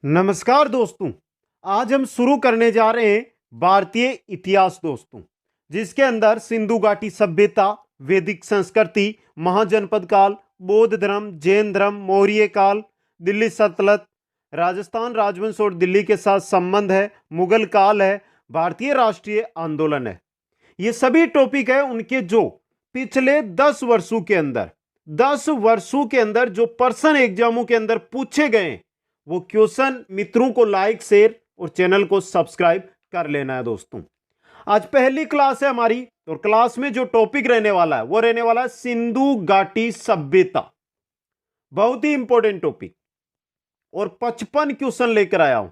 नमस्कार दोस्तों। आज हम शुरू करने जा रहे हैं भारतीय इतिहास दोस्तों, जिसके अंदर सिंधु घाटी सभ्यता, वैदिक संस्कृति, महाजनपद काल, बौद्ध धर्म, जैन धर्म, मौर्य काल, दिल्ली सल्तनत, राजस्थान राजवंश और दिल्ली के साथ संबंध है, मुगल काल है, भारतीय राष्ट्रीय आंदोलन है। ये सभी टॉपिक है उनके जो पिछले 10 वर्षों के अंदर जो पर्सन एग्जामों के अंदर पूछे गए, वो क्वेश्चन मित्रों को लाइक, शेयर और चैनल को सब्सक्राइब कर लेना है दोस्तों। आज पहली क्लास है हमारी और क्लास में जो टॉपिक रहने वाला है वो रहने वाला है सिंधु घाटी सभ्यता। बहुत ही इंपॉर्टेंट टॉपिक और 55 क्वेश्चन लेकर आया हूं।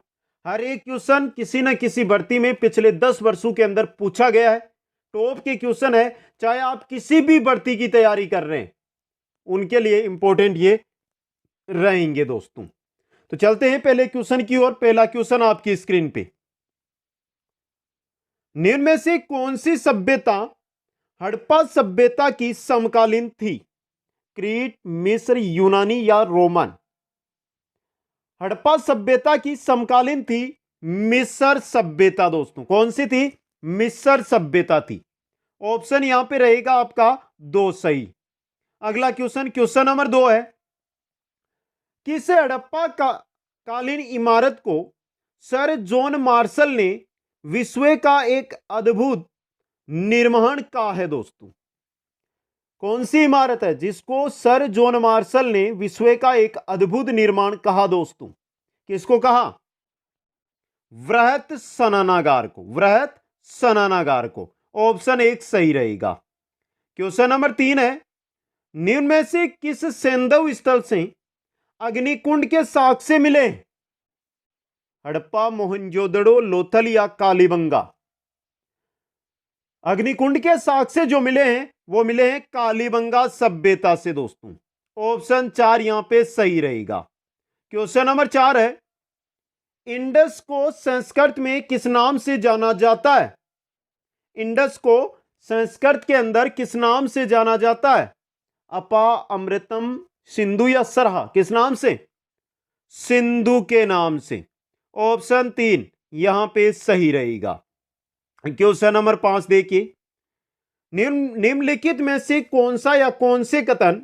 हर एक क्वेश्चन किसी न किसी भर्ती में पिछले 10 वर्षों के अंदर पूछा गया है। टॉप के क्वेश्चन है, चाहे आप किसी भी भर्ती की तैयारी कर रहे हैं उनके लिए इंपॉर्टेंट ये रहेंगे दोस्तों। तो चलते हैं पहले क्वेश्चन की ओर। पहला क्वेश्चन आपकी स्क्रीन पे, निम्न में से कौन सी सभ्यता हड़प्पा सभ्यता की समकालीन थी? क्रीट, मिस्र, यूनानी या रोमन? हड़प्पा सभ्यता की समकालीन थी मिस्र सभ्यता दोस्तों। कौन सी थी? मिस्र सभ्यता थी। ऑप्शन यहां पे रहेगा आपका 2 सही। अगला क्वेश्चन, क्वेश्चन नंबर 2 है, किस हड़प्पा कालीन इमारत को सर जॉन मार्शल ने विश्व का एक अद्भुत निर्माण कहा है दोस्तों? कौन सी इमारत है जिसको सर जॉन मार्शल ने विश्व का एक अद्भुत निर्माण कहा दोस्तों? किसको कहा? वृहत स्नानागार को। वृहत स्नानागार को। ऑप्शन 1 सही रहेगा। क्वेश्चन नंबर 3 है, निम्न में से किस सैंधव स्थल से अग्निकुंड के साक्ष्य मिले? हड़प्पा, मोहनजोदड़ो, लोथल या कालीबंगा? अग्निकुंड के साक्ष्य जो मिले हैं वो मिले हैं कालीबंगा सभ्यता से दोस्तों। ऑप्शन 4 यहां पे सही रहेगा। क्वेश्चन नंबर 4 है, इंडस को संस्कृत में किस नाम से जाना जाता है? इंडस को संस्कृत के अंदर किस नाम से जाना जाता है? अपा, अमृतम, सिंधु या सरहा? किस नाम से? सिंधु के नाम से। ऑप्शन 3 यहां पे सही रहेगा। क्वेश्चन नंबर 5 देखिए, निम्नलिखित में से कौन सा या कौन से कथन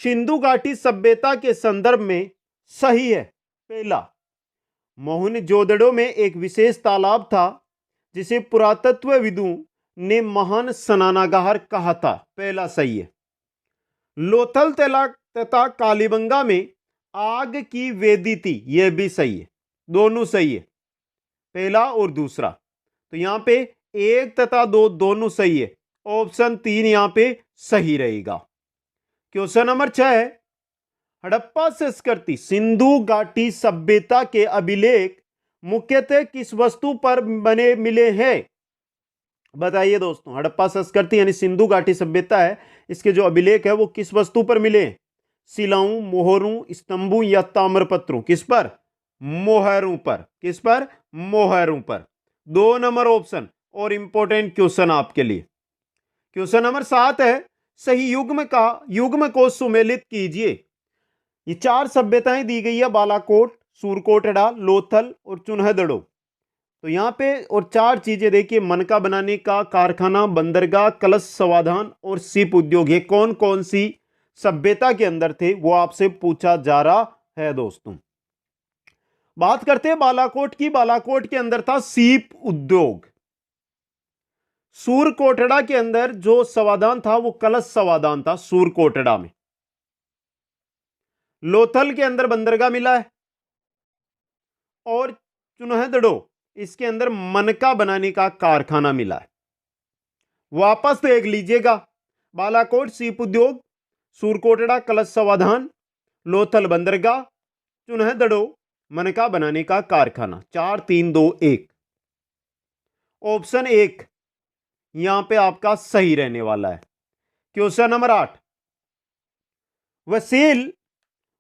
सिंधु घाटी सभ्यता के संदर्भ में सही है? पहला, मोहनजोदड़ो में एक विशेष तालाब था जिसे पुरातत्वविदों ने महान स्नानागार कहा था। पहला सही है। लोथल तथा कालीबंगा में आग की वेदी थी। यह भी सही है। दोनों सही है, पहला और दूसरा। तो यहां पे 1 तथा 2 दोनों सही है। ऑप्शन 3 यहां पे सही रहेगा। क्वेश्चन नंबर 6 है, हड़प्पा संस्कृति सिंधु घाटी सभ्यता के अभिलेख मुख्यतः किस वस्तु पर बने मिले हैं? बताइए दोस्तों, हड़प्पा संस्कृति यानी सिंधु घाटी सभ्यता है, इसके जो अभिलेख है वो किस वस्तु पर मिले? शिलाओं, मोहरों, स्तंभों या ताम्रपत्रों? किस पर? मोहरों पर। किस पर? मोहरों पर। 2 नंबर ऑप्शन और इंपॉर्टेंट क्वेश्चन आपके लिए। क्वेश्चन नंबर 7 है, सही युग्म को सुमेलित कीजिए। ये 4 सभ्यताएं दी गई है, बालाकोट, सूरकोटड़ा, लोथल और चुन्हदड़ो। तो यहां पे और 4 चीजें देखिए, मनका बनाने का कारखाना, बंदरगाह, कलश समाधान और सीप उद्योग। ये कौन कौन सी सभ्यता के अंदर थे वो आपसे पूछा जा रहा है दोस्तों। बात करते हैं बालाकोट की। बालाकोट के अंदर था सीप उद्योग। सूरकोटड़ा के अंदर जो समाधान था वो कलश समाधान था सूरकोटड़ा में। लोथल के अंदर बंदरगाह मिला है और चुन्हदड़ो इसके अंदर मनका बनाने का कारखाना मिला है। वापस देख लीजिएगा, बालाकोट सीप उद्योग, सूरकोटड़ा कलश समाधान, लोथल बंदरगाह, चुन्हदड़ो मनका बनाने का कारखाना। 4 3 2 1। ऑप्शन 1 यहां पे आपका सही रहने वाला है। क्वेश्चन नंबर 8,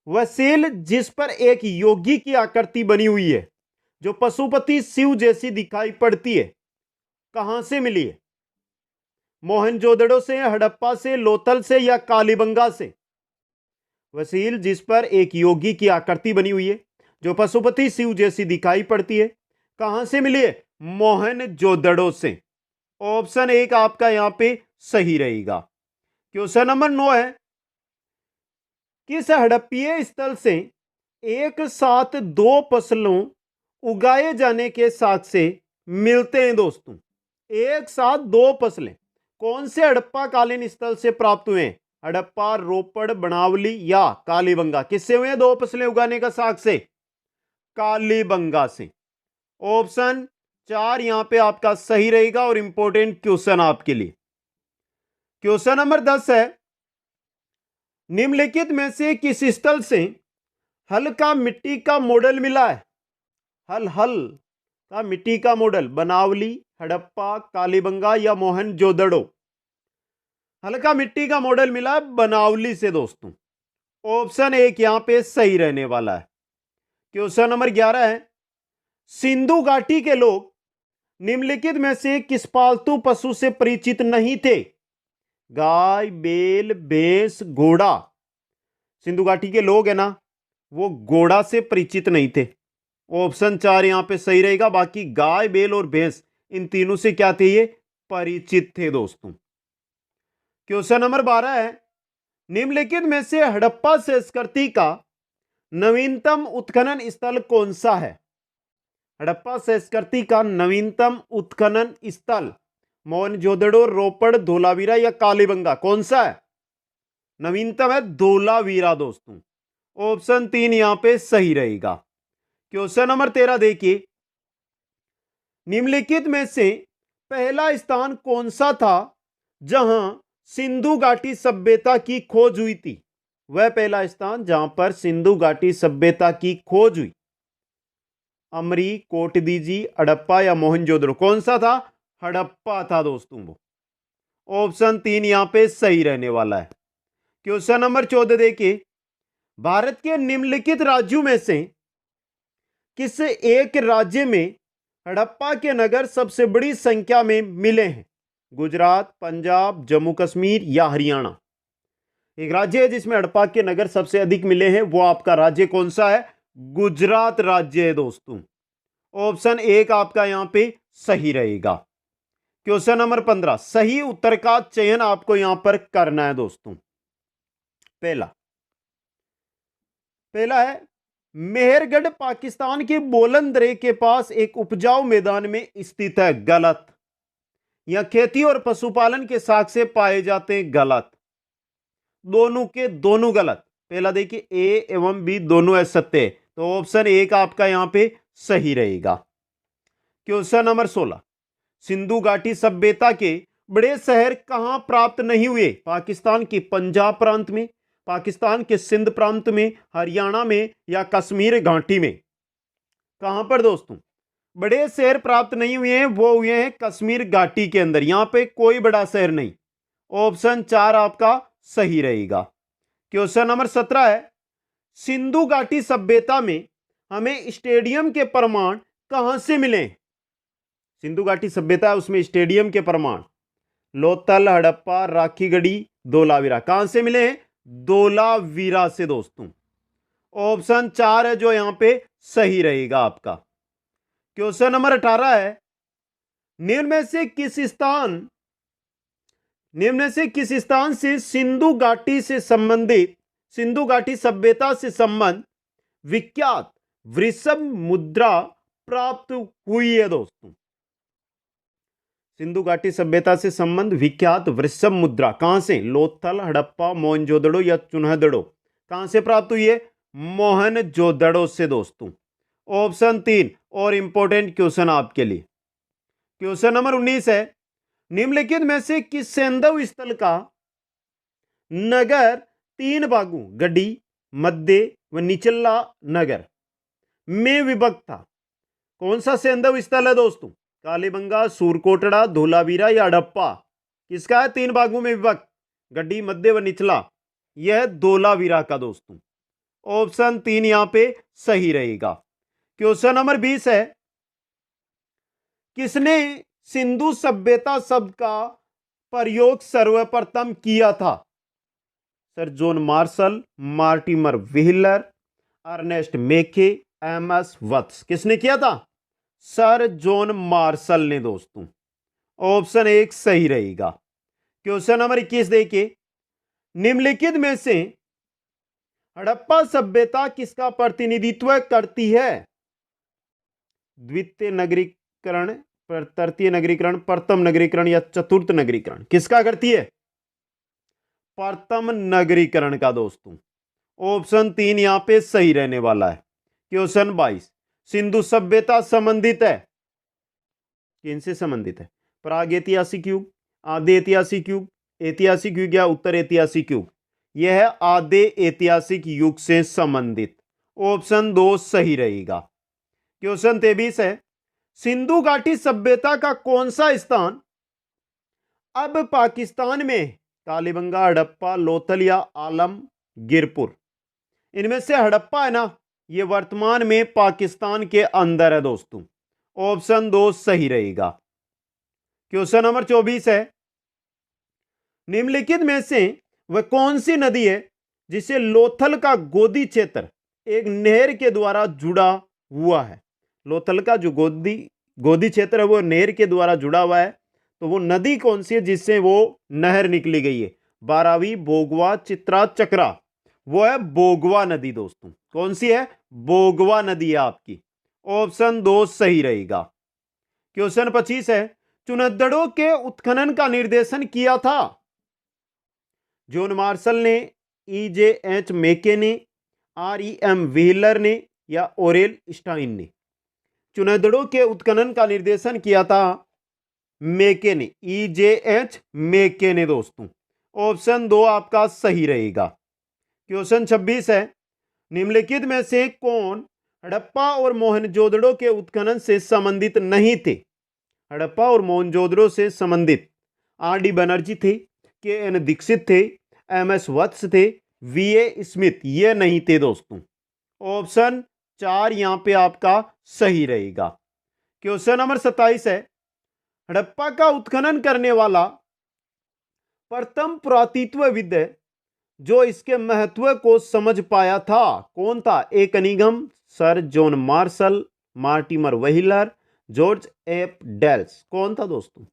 वसील जिस पर एक योगी की आकृति बनी हुई है जो पशुपति शिव जैसी दिखाई पड़ती है, कहां से मिली है? मोहनजोदड़ो से, हड़प्पा से, लोथल से या कालीबंगा से? वसील जिस पर एक योगी की आकृति बनी हुई है जो पशुपति शिव जैसी दिखाई पड़ती है। कहां से मिली है? मोहनजोदड़ो से। ऑप्शन 1 आपका यहां पे सही रहेगा। क्वेश्चन नंबर 9 है, किस हड़प्पीय स्थल से एक साथ दो फसलों उगाए जाने के साक्ष्य मिलते हैं दोस्तों? एक साथ दो फसलें कौन से हड़प्पा कालीन स्थल से प्राप्त हुए हैं? हड़प्पा, रोपड़, बनावली या कालीबंगा? किससे हुए दो फसलें उगाने का साक्ष्य? कालीबंगा से। ऑप्शन 4 यहां पे आपका सही रहेगा और इंपॉर्टेंट क्वेश्चन आपके लिए। क्वेश्चन नंबर 10 है, निम्नलिखित में से किस स्थल से हल का मिट्टी का मॉडल मिला है? हल का मिट्टी का मॉडल, बनावली, हड़प्पा, कालीबंगा या मोहनजोदड़ो? हल का मिट्टी का मॉडल मिला बनावली से दोस्तों। ऑप्शन 1 यहां पे सही रहने वाला है। क्वेश्चन नंबर 11 है, सिंधु घाटी के लोग निम्नलिखित में से किस पालतू पशु से परिचित नहीं थे? गाय, बैल, भैंस, घोड़ा? सिंधु घाटी के लोग है ना, वो घोड़ा से परिचित नहीं थे। ऑप्शन 4 यहां पे सही रहेगा। बाकी गाय, बैल और भैंस, इन तीनों से क्या थे? ये परिचित थे दोस्तों। क्वेश्चन नंबर 12 है, निम्नलिखित में से हड़प्पा संस्कृति का नवीनतम उत्खनन स्थल कौन सा है? हड़प्पा संस्कृति का नवीनतम उत्खनन स्थल मोहनजोदड़ो, रोपड़, धोलावीरा या कालीबंगा? कौन सा है? नवीनतम है धोलावीरा दोस्तों। ऑप्शन 3 यहां पे सही रहेगा। क्वेश्चन नंबर 13 देखिए, निम्नलिखित में से पहला स्थान कौन सा था जहां सिंधु घाटी सभ्यता की खोज हुई थी? वह पहला स्थान जहां पर सिंधु घाटी सभ्यता की खोज हुई। अमरी, कोटदीजी, हड़प्पा या मोहनजोदड़ो? कौन सा था? हड़प्पा था दोस्तों वो। ऑप्शन 3 यहां पे सही रहने वाला है। क्वेश्चन नंबर 14 देखिए, भारत के निम्नलिखित राज्यों में से किस एक राज्य में हड़प्पा के नगर सबसे बड़ी संख्या में मिले हैं? गुजरात, पंजाब, जम्मू कश्मीर या हरियाणा? एक राज्य है जिसमें हड़प्पा के नगर सबसे अधिक मिले हैं, वो आपका राज्य कौन सा है? गुजरात राज्य है दोस्तों। ऑप्शन 1 आपका यहां पे सही रहेगा। क्वेश्चन नंबर 15, सही उत्तर का चयन आपको यहां पर करना है दोस्तों। पहला है, मेहरगढ़ पाकिस्तान के बोलन दरे के पास एक उपजाऊ मैदान में स्थित है? गलत। यह खेती और पशुपालन के साक्ष्य पाए जाते हैं? गलत। दोनों के दोनों गलत। पहला देखिए, ए एवं बी दोनों असत्य है, तो ऑप्शन 1 आपका यहां पे सही रहेगा। क्वेश्चन नंबर 16, सिंधु घाटी सभ्यता के बड़े शहर कहां प्राप्त नहीं हुए? पाकिस्तान के पंजाब प्रांत में, पाकिस्तान के सिंध प्रांत में, हरियाणा में या कश्मीर घाटी में? कहां पर दोस्तों बड़े शहर प्राप्त नहीं हुए हैं? वो हुए हैं कश्मीर घाटी के अंदर। यहां पे कोई बड़ा शहर नहीं। ऑप्शन 4 आपका सही रहेगा। क्वेश्चन नंबर 17 है, सिंधु घाटी सभ्यता में हमें स्टेडियम के प्रमाण कहां से मिले? सिंधु घाटी सभ्यता है, उसमें स्टेडियम के प्रमाण लोथल, हड़प्पा, राखीगढ़ी, धोलावीरा? कहां से मिले हैं? धोलावीरा से दोस्तों। ऑप्शन 4 है जो यहां पे सही रहेगा आपका। क्वेश्चन नंबर 18 है, निम्न में से किस स्थान से सिंधु घाटी से संबंधित, सिंधु घाटी सभ्यता से संबंध विख्यात वृषभ मुद्रा प्राप्त हुई है दोस्तों? सिंधु घाटी सभ्यता से संबंध विख्यात वृषभ मुद्रा कहां से? लोथल, हड़प्पा, मोहनजोदड़ो या चुन्हदड़ो? कहां से प्राप्त हुई है? मोहनजोदड़ो से दोस्तों। ऑप्शन 3 और इंपॉर्टेंट क्वेश्चन आपके लिए। क्वेश्चन नंबर 19 है, निम्नलिखित में से किस सैंधव स्थल का नगर 3 भागों गड्डी, मध्य व निचला नगर में विभक्त था? कौन सा सैंधव स्थल है दोस्तों? कालीबंगा, सूरकोटड़ा, धोलावीरा या हड़प्पा? किसका है 3 भागों में विभक्त? गड्डी, मध्य व निचला? यह धोलावीरा का दोस्तों। ऑप्शन 3 यहां पे सही रहेगा। क्वेश्चन नंबर 20 है, किसने सिंधु सभ्यता शब्द का प्रयोग सर्वप्रथम किया था? Sir John Marshall, Mortimer Wheeler, Ernest Mackay MS Vats. किसने किया था? सर जॉन मार्शल ने दोस्तों। ऑप्शन 1 सही रहेगा। क्वेश्चन नंबर 21 देखिए, निम्नलिखित में से हड़प्पा सभ्यता किसका प्रतिनिधित्व करती है? द्वितीय नगरीकरण, तृतीय नगरीकरण, प्रथम नगरीकरण या चतुर्थ नगरीकरण, किसका करती है? प्रथम नगरीकरण का दोस्तों। ऑप्शन 3 यहां पे सही रहने वाला है। क्वेश्चन 22, सिंधु सभ्यता संबंधित है, किनसे संबंधित है? प्राग ऐतिहासिक युग, आधे ऐतिहासिक युग, ऐतिहासिक युग या उत्तर ऐतिहासिक युग? यह है आधे ऐतिहासिक युग से संबंधित। ऑप्शन 2 सही रहेगा। क्वेश्चन 23 है, सिंधु घाटी सभ्यता का कौन सा स्थान अब पाकिस्तान में कालीबंगा, हड़प्पा, लोथल या आलमगीरपुर? इनमें से हड़प्पा है ना, ये वर्तमान में पाकिस्तान के अंदर है दोस्तों। ऑप्शन 2 सही रहेगा। क्वेश्चन नंबर 24 है, निम्नलिखित में से वह कौन सी नदी है जिसे लोथल का गोदी क्षेत्र एक नहर के द्वारा जुड़ा हुआ है? लोथल का जो गोदी क्षेत्र है वो नहर के द्वारा जुड़ा हुआ है, तो वो नदी कौन सी है जिससे वो नहर निकली गई है? बारावी, भोगवा, चित्रा, चक्रा? वो है बोगवा नदी दोस्तों। कौन सी है? बोगवा नदी है आपकी। ऑप्शन 2 सही रहेगा। क्वेश्चन 25 है, चुनद्दड़ों के उत्खनन का निर्देशन किया था जॉन मार्शल ने, EJ मेके ने, REM व्हीलर ने या ओरेल स्टाइन ने? चुनद्दड़ों के उत्खनन का निर्देशन किया था मेके ने, EJ मेके ने दोस्तों। ऑप्शन 2 आपका सही रहेगा। क्वेश्चन 26 है, निम्नलिखित में से कौन हड़प्पा और मोहनजोदड़ो के उत्खनन से संबंधित नहीं थे? हड़प्पा और मोहनजोदड़ो से संबंधित RD बनर्जी थे, KN दीक्षित थे, MS वत्स थे, VA स्मिथ ये नहीं थे दोस्तों। ऑप्शन 4 यहां पे आपका सही रहेगा। क्वेश्चन नंबर 27 है, हड़प्पा का उत्खनन करने वाला प्रथम पुरातत्वविद जो इसके महत्व को समझ पाया था कौन था? A Cunningham, sir John Marshall, Mortimer Wheeler, George F Dales? कौन था दोस्तों?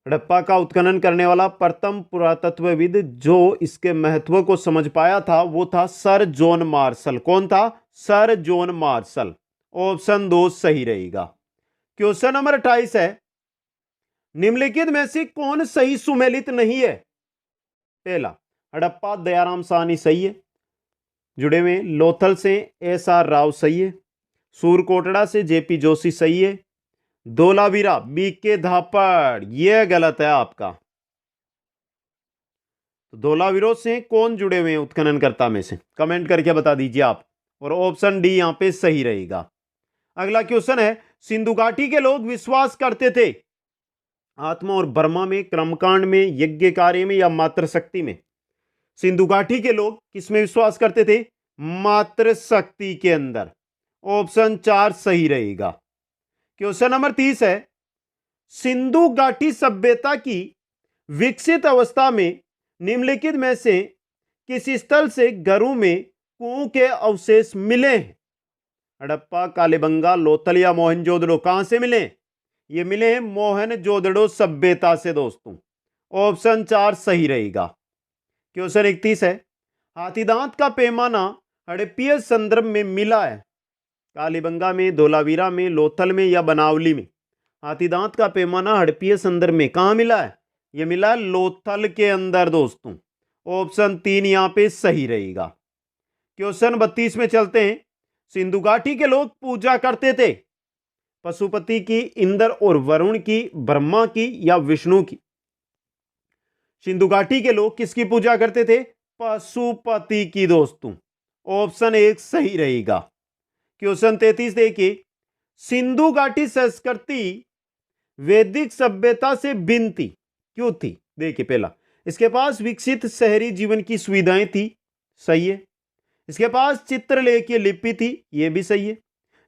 हड़प्पा का उत्खनन करने वाला प्रथम पुरातत्वविद जो इसके महत्व को समझ पाया था वो था सर जॉन मार्शल। कौन था? Sir John martial. ऑप्शन 2 सही रहेगा। क्वेश्चन नंबर 28 है, निम्नलिखित में से कौन सही सुमेलित नहीं है? पहला, हड़प्पा दयाराम साहनी सही है, जुड़े हुए। लोथल से SR राव सही है, सूरकोटड़ा से JP जोशी सही है, धोलावीरा BK धापड़ यह गलत है आपका। तो धोलावीरों से कौन जुड़े हुए हैं उत्खननकर्ता में से? कमेंट करके बता दीजिए आप। और ऑप्शन डी यहां पे सही रहेगा। अगला क्वेश्चन है, सिंधु घाटी के लोग विश्वास करते थे आत्मा और ब्रह्मा में, कर्मकांड में, यज्ञ कार्य में या मातृशक्ति में? सिंधु घाटी के लोग किस में विश्वास करते थे? मातृशक्ति के अंदर। ऑप्शन 4 सही रहेगा। क्वेश्चन नंबर 30 है, सिंधु घाटी सभ्यता की विकसित अवस्था में निम्नलिखित में से किस स्थल से घरों में कुओं के अवशेष मिले हैं? हड़प्पा, कालीबंगा, लोथल या मोहनजोदड़ो? कहां से मिले? ये मिले हैं मोहनजोदड़ो सभ्यता से दोस्तों। ऑप्शन 4 सही रहेगा। क्वेश्चन 31 है, हाथीदांत का पैमाना हड़प्पीय संदर्भ में मिला है कालीबंगा में, धोलावीरा में, लोथल में या बनावली में? हाथीदांत का पैमाना हड़प्पीय संदर्भ में कहां मिला है? यह मिला लोथल के अंदर दोस्तों। ऑप्शन 3 यहां पे सही रहेगा। क्वेश्चन 32 में चलते हैं, सिंधु घाटी के लोग पूजा करते थे पशुपति की, इंद्र और वरुण की, ब्रह्मा की या विष्णु की? सिंधु घाटी के लोग किसकी पूजा करते थे? पशुपति की दोस्तों। ऑप्शन 1 सही रहेगा। क्वेश्चन 33 देखिए, सिंधु घाटी संस्कृति वैदिक सभ्यता से भिन्न थी, क्यों थी? देखिए, पहला, इसके पास विकसित शहरी जीवन की सुविधाएं थी, सही है। इसके पास चित्रलेखीय लिपि थी, यह भी सही है।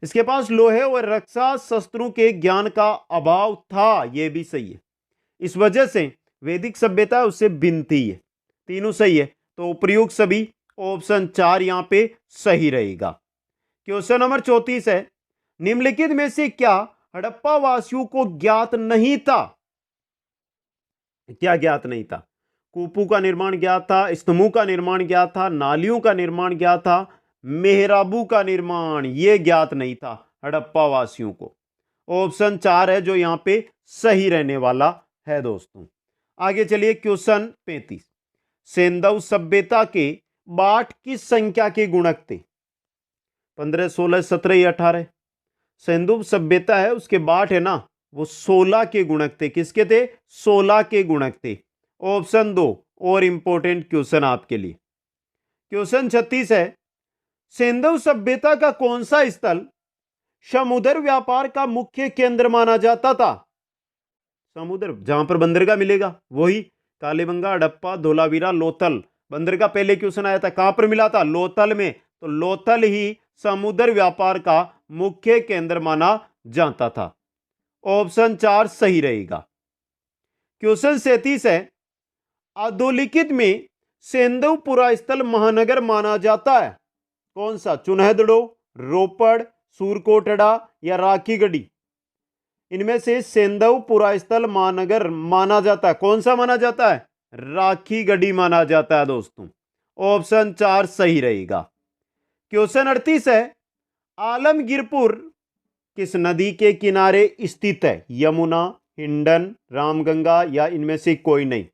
इसके पास लोहे और रक्षा शस्त्रों के ज्ञान का अभाव था, यह भी सही है। इस वजह से वैदिक सभ्यता उससे भिन्न थी, है। तीनों सही है। तो प्रयुक्त सभी ऑप्शन 4 यहां पे सही रहेगा। क्वेश्चन नंबर 34 है, निम्नलिखित में से क्या हड़प्पा वासियों को ज्ञात नहीं था? क्या ज्ञात नहीं था? कूपू का निर्माण ज्ञात था, स्तंभों का निर्माण ज्ञात था, नालियों का निर्माण ज्ञात था, मेहराबों का निर्माण यह ज्ञात नहीं था हड़प्पा वासियों को। ऑप्शन 4 है जो यहां पे सही रहने वाला है दोस्तों। आगे चलिए क्वेश्चन 35, सेंधव सभ्यता के बाट किस संख्या के गुणक थे? 15, 16, 17 या 18? सिंधु सभ्यता है उसके बाट है ना, वो 16 के गुणक थे। किसके थे? 16 के गुणक थे। ऑप्शन 2 और इंपॉर्टेंट क्वेश्चन आपके लिए। क्वेश्चन 36 है, सिंधु सभ्यता का कौन सा स्थल समुद्र व्यापार का मुख्य केंद्र माना जाता था? समुद्र जहां पर बंदरगाह मिलेगा वही कालीबंगा, हड़प्पा, धोलावीरा, लोथल। बंदरगाह पहले क्वेश्चन आया था, कहां पर मिला था? लोथल में। तो लोथल ही समुद्र व्यापार का मुख्य केंद्र माना जाता था। ऑप्शन 4 सही रहेगा। क्वेश्चन 37 है, अधोलिखित में सेंधवपुरा स्थल महानगर माना जाता है कौन सा? चुनहदड़ो, रोपड़, सूरकोटड़ा या राखीगढ़ी? इनमें से सेंधवपुरा स्थल महानगर माना जाता है, कौन सा माना जाता है? राखीगढ़ी माना जाता है दोस्तों। ऑप्शन 4 सही रहेगा। क्वेश्चन 38 है, आलमगीरपुर किस नदी के किनारे स्थित है? यमुना, हिंडन, रामगंगा या इनमें से कोई नहीं?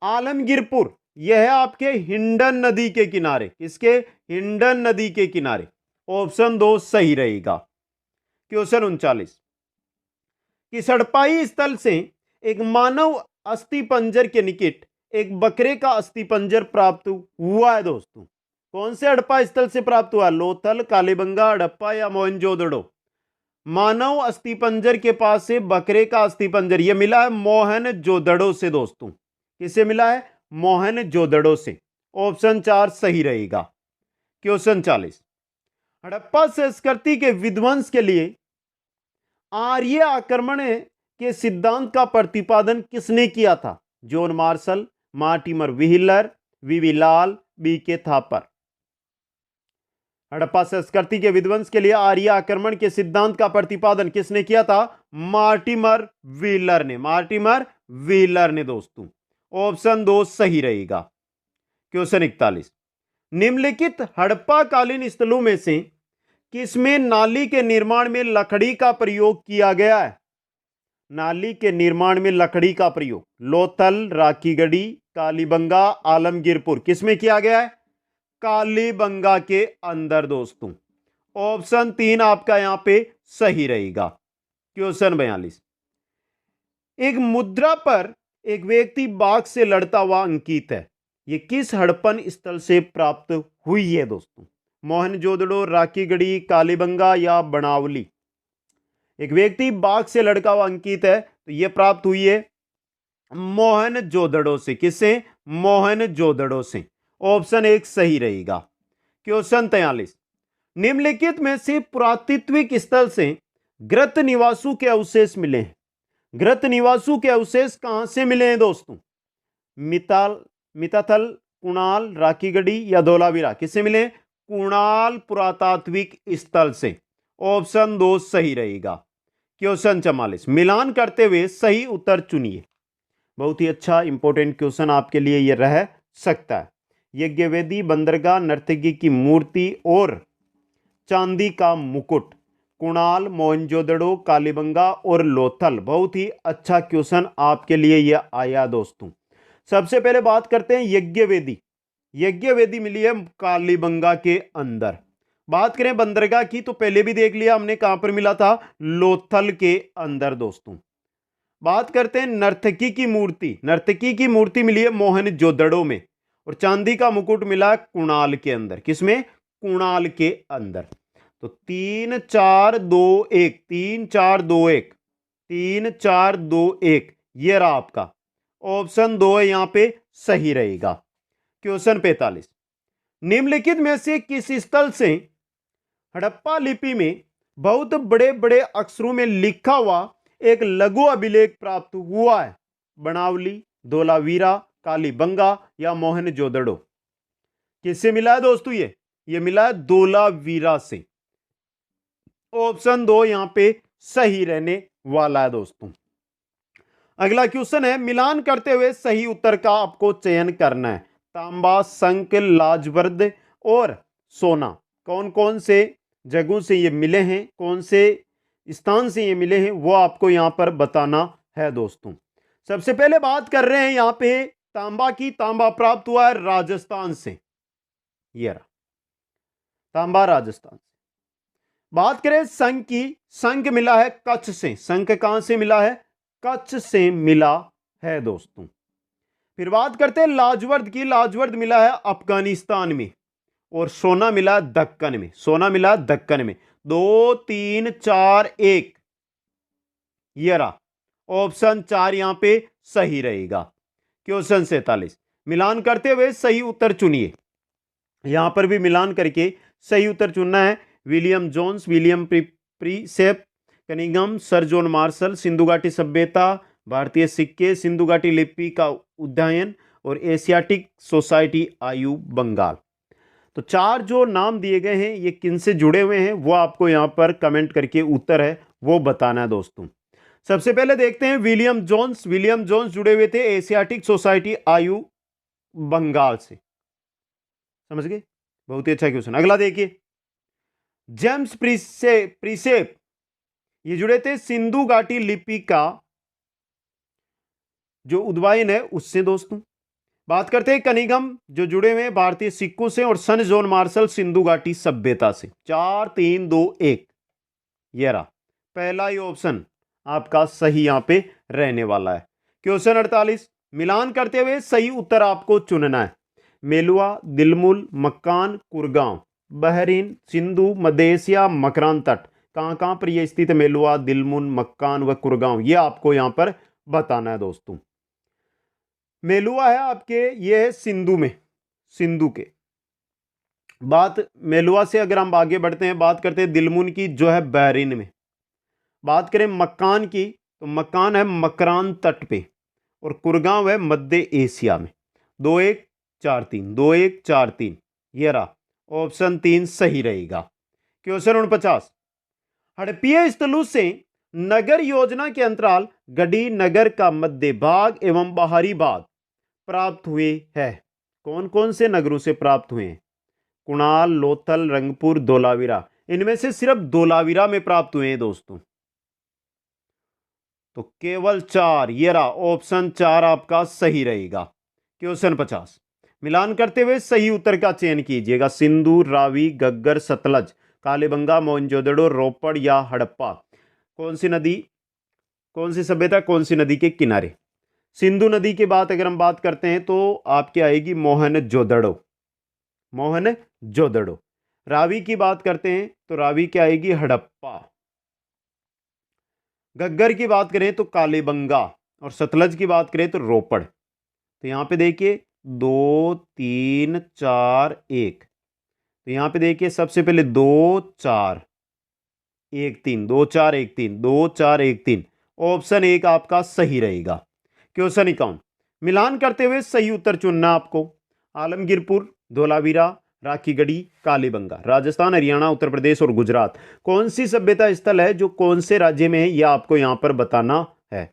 आलमगीरपुर यह है आपके हिंडन नदी के किनारे। किसके? हिंडन नदी के किनारे। ऑप्शन 2 सही रहेगा। क्वेश्चन 39, किस हड़प्पाई स्थल से एक मानव अस्थि पंजर के निकट एक बकरे का अस्थि पंजर प्राप्त हुआ है दोस्तों? कौन से हड़प्पा स्थल से प्राप्त हुआ? लोथल, कालीबंगा, हड़प्पा या मोहनजोदड़ो? मानव अस्थिपंजर के पास से बकरे का अस्थिपंजर यह मिला है मोहनजोदड़ो से दोस्तों। किससे मिला है? मोहनजोदड़ो से। ऑप्शन 4 सही रहेगा। क्वेश्चन 40, हड़प्पा संस्कृति के विध्वंस के लिए आर्य आक्रमण के सिद्धांत का प्रतिपादन किसने किया था? जॉन मार्शल, मार्टिमर व्हीलर, वीवी लाल, बीके थापर? हड़प्पा संस्कृति के विध्वंस के लिए आर्य आक्रमण के सिद्धांत का प्रतिपादन किसने किया था? मार्टिमर व्हीलर ने। मार्टिमर व्हीलर ने दोस्तों। ऑप्शन 2 सही रहेगा। क्वेश्चन 41, निम्नलिखित हड़प्पा कालीन स्थलों में से किसमें नाली के निर्माण में लकड़ी का प्रयोग किया गया है? नाली के निर्माण में लकड़ी का प्रयोग लोथल, राखीगढ़ी, कालीबंगा, आलमगीरपुर किसमें किया गया है? कालीबंगा के अंदर दोस्तों। ऑप्शन 3 आपका यहां पे सही रहेगा। क्वेश्चन 42, एक मुद्रा पर एक व्यक्ति बाघ से लड़ता हुआ अंकित है, यह किस हड़प्पन स्थल से प्राप्त हुई है दोस्तों? मोहनजोदड़ो, राखीगढ़ी, कालीबंगा या बनावली? एक व्यक्ति बाघ से लड़का हुआ अंकित है तो यह प्राप्त हुई है मोहनजोदड़ो से। किससे? मोहनजोदड़ो से। ऑप्शन 1 सही रहेगा। क्वेश्चन 43, निम्नलिखित में से पुरातात्विक स्थल से ग्रत निवासों के अवशेष मिले हैं। ग्रत निवासों के अवशेष कहां से मिले हैं दोस्तों? मिताथल, कुणाल, राखीगढ़ी या धोलावीरा? किससे मिले? कुणाल पुरातात्विक स्थल से। ऑप्शन 2 सही रहेगा। क्वेश्चन 44, मिलान करते हुए सही उत्तर चुनिए। बहुत ही अच्छा इंपॉर्टेंट क्वेश्चन आपके लिए यह रह सकता है। यज्ञवेदी, बंदरगाह, नर्तकी की मूर्ति और चांदी का मुकुट, कुणाल, मोहनजोदड़ो, कालीबंगा और लोथल। बहुत ही अच्छा क्वेश्चन आपके लिए यह आया दोस्तों। सबसे पहले बात करते हैं यज्ञवेदी। यज्ञवेदी मिली है कालीबंगा के अंदर। बात करें बंदरगाह की तो पहले भी देख लिया हमने, कहां पर मिला था? लोथल के अंदर दोस्तों। बात करते हैं नर्तकी की मूर्ति। नर्तकी की मूर्ति मिली है मोहनजोदड़ो में और चांदी का मुकुट मिला कुणाल के अंदर। किसमें? कुणाल के अंदर। तो 3 4 2 1, 3 4 2 1, 3 4 2 1 ये रहा आपका। ऑप्शन 2 यहां पे सही रहेगा। क्वेश्चन 45, निम्नलिखित में से किस स्थल से हड़प्पा लिपि में बहुत बड़े बड़े अक्षरों में लिखा हुआ एक लघु अभिलेख प्राप्त हुआ है? बनावली, धोलावीरा, कालीबंगा या मोहनजोदड़ो? किससे मिला है दोस्तों? ये मिला है धोलावीरा से। ऑप्शन 2 यहां पे सही रहने वाला है दोस्तों। अगला क्वेश्चन है, मिलान करते हुए सही उत्तर का आपको चयन करना है। तांबा, शंख, लाजवर्द और सोना कौन कौन से जगहों से ये मिले हैं, कौन से स्थान से ये मिले हैं, वो आपको यहां पर बताना है दोस्तों। सबसे पहले बात कर रहे हैं यहां पे तांबा की। तांबा प्राप्त हुआ है राजस्थान से, ये रहा तांबा राजस्थान से। बात करें शंख की, शंख मिला है कच्छ से। शंख कहां से मिला है? कच्छ से मिला है दोस्तों। फिर बात करते हैं लाजवर्द की। लाजवर्द मिला है अफगानिस्तान में। और सोना मिला दक्कन में। सोना मिला दक्कन में। 2 3 4 1, ये रहा ऑप्शन 4 यहां पे सही रहेगा। क्वेश्चन 47, मिलान करते हुए सही उत्तर चुनिए। यहां पर भी मिलान करके सही उत्तर चुनना है। William Jones, William Prinsep, Cunningham, sir John Marshall, Sindhu घाटी सभ्यता, भारतीय सिक्के, सिंधु घाटी लिपि का अध्ययन और एशियाटिक सोसाइटी आयु बंगाल। तो 4 जो नाम दिए गए हैं ये किन से जुड़े हुए हैं वो आपको यहां पर कमेंट करके उत्तर है वो बताना है दोस्तों। सबसे पहले देखते हैं विलियम जोन्स। विलियम जोन्स जुड़े हुए थे एशियाटिक सोसाइटी आयु बंगाल से। समझ गए? बहुत ही अच्छा क्वेश्चन। अगला देखिए, जेम्स प्रीसेप ये जुड़े थे सिंधु घाटी लिपि का जो उद्वायन है उससे दोस्तों। बात करते हैं कनिंगम जो जुड़े हुए हैं भारतीय सिक्कों से, और सन जॉन मार्शल सिंधु घाटी सभ्यता से। 4 3 2 1, ये रहा पहला ही ऑप्शन आपका सही यहां पे रहने वाला है। क्वेश्चन 48, मिलान करते हुए सही उत्तर आपको चुनना है। मेलुआ, दिलमुल, मक्कान, कुरगांव, बहरीन, सिंधु, मध्य एशिया, मकरान तट। कहां कहां पर यह स्थित है? मेलुआ, दिलमुल, मक्कान व कुरगांव, ये आपको यहां पर बताना है दोस्तों। मेलुआ है आपके, ये है सिंधु में, सिंधु के। बात मेलुआ से अगर हम आगे बढ़ते हैं, बात करते हैं दिलमुन की जो है बहरीन में। बात करें मक्कान की तो मक्कान है मकरान तट पे, और कुरगांव है मध्य एशिया में। 2 1 4 3, 2 1 4 3, ये रहा ऑप्शन 3 सही रहेगा। क्वेश्चन 49, हड़प्पीय स्थलों से नगर योजना के अंतराल गढ़ी नगर का मध्य भाग एवं बाहरी भाग प्राप्त हुए हैं। कौन कौन से नगरों से प्राप्त हुए हैं? कुणाल, लोथल, रंगपुर, धोलावीरा। इनमें से सिर्फ धोलावीरा में प्राप्त हुए हैं दोस्तों। तो केवल 4, ये रहा ऑप्शन 4 आपका सही रहेगा। क्वेश्चन 50, मिलान करते हुए सही उत्तर का चयन कीजिएगा। सिंधु, रावी, गग्गर, सतलज, कालीबंगा, मोहनजोदड़ो, रोपड़ या हड़प्पा। कौन सी नदी, कौन सी सभ्यता कौन सी नदी के किनारे? सिंधु नदी की बात अगर हम बात करते हैं तो आपकी आएगी मोहनजोदड़ो, मोहनजोदड़ो। रावी की बात करते हैं तो रावी की आएगी हड़प्पा। गग्गर की बात करें तो कालीबंगा, और सतलज की बात करें तो रोपड़। तो यहां पे देखिए 2 3 4 1, तो यहां पे देखिए सबसे पहले 2 4 1 3, 2 4 1 3, 2 4 1 3, ऑप्शन 1 आपका सही रहेगा। क्वेश्चन 51, मिलान करते हुए सही उत्तर चुनना आपको। आलमगीरपुर, धोलावीरा, राखीगढ़ी, कालीबंगा। राजस्थान, हरियाणा, उत्तर प्रदेश और गुजरात। कौन सी सभ्यता स्थल है जो कौन से राज्य में है यह आपको यहां पर बताना है।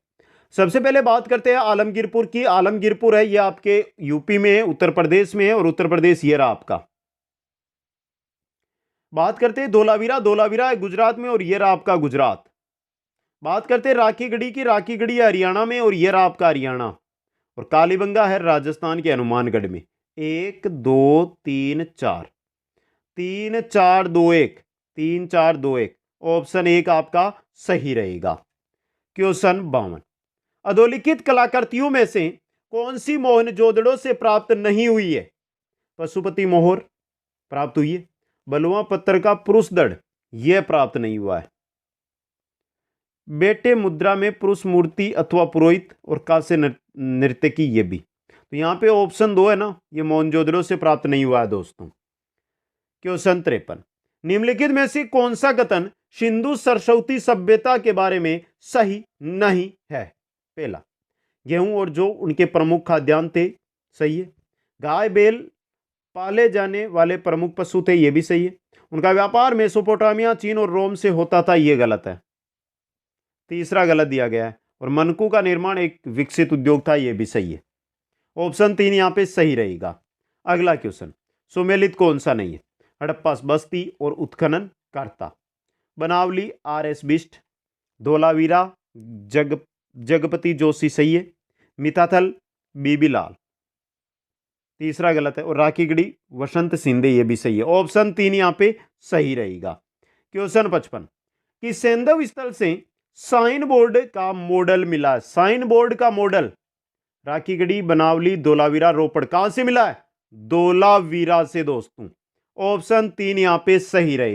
सबसे पहले बात करते हैं आलमगीरपुर की। आलमगीरपुर है यह आपके यूपी में है, उत्तर प्रदेश में है, और उत्तर प्रदेश ये रहा आपका। बात करते हैं धोलावीरा, धोलावीरा है गुजरात में, और ये रहा आपका गुजरात। बात करते हैं राखीगढ़ी की, राखीगढ़ी है हरियाणा में, और ये रहा आपका हरियाणा। और कालीबंगा है राजस्थान के हनुमानगढ़ में। 1 2 3 4, 3 4 2 1, 3 4 2 1, ऑप्शन 1 आपका सही रहेगा। क्वेश्चन 52, अधोलिखित कलाकृतियों में से कौन सी मोहनजोदड़ो से प्राप्त नहीं हुई है? पशुपति मोहर प्राप्त हुई है, बलुआ पत्थर का पुरुष दड़ यह प्राप्त नहीं हुआ है, बेटे मुद्रा में पुरुष मूर्ति अथवा पुरोहित और कांस्य नर्तकी ये भी। तो यहां पे ऑप्शन 2 है ना, ये मोहनजोदड़ो से प्राप्त नहीं हुआ है दोस्तों। क्वेश्चन 53, निम्नलिखित में से कौन सा कथन सिंधु सरस्वती सभ्यता के बारे में सही नहीं है? पहला, गेहूं और जौ उनके प्रमुख खाद्यान्न थे, सही है। गाय बैल पाले जाने वाले प्रमुख पशु थे, ये भी सही है। उनका व्यापार मेसोपोटामिया, चीन और रोम से होता था, ये गलत है। तीसरा गलत दिया गया है। और मनकू का निर्माण एक विकसित उद्योग था, ये भी सही है। ऑप्शन 3 यहां पे सही रहेगा। अगला क्वेश्चन, सुमेलित कौन सा नहीं है? हड़प्पा बस्ती और उत्खनन करता। बनावली RS बिष्ट, धोलावीरा जगपति जोशी सही है। मिताथल बीबी लाल तीसरा गलत है। और राखीगढ़ी वसंत सिंधे, ये भी सही है। ऑप्शन 3 यहां पे सही रहेगा। क्वेश्चन 55, कि सेंधव स्थल से साइन बोर्ड का मॉडल मिला है। साइन बोर्ड का मॉडल राखीगढ़ी, बनावली, धोलावीरा, रोपड़, कहां से मिला है? धोलावीरा से दोस्तों। ऑप्शन 3 यहां पे सही रहेगा।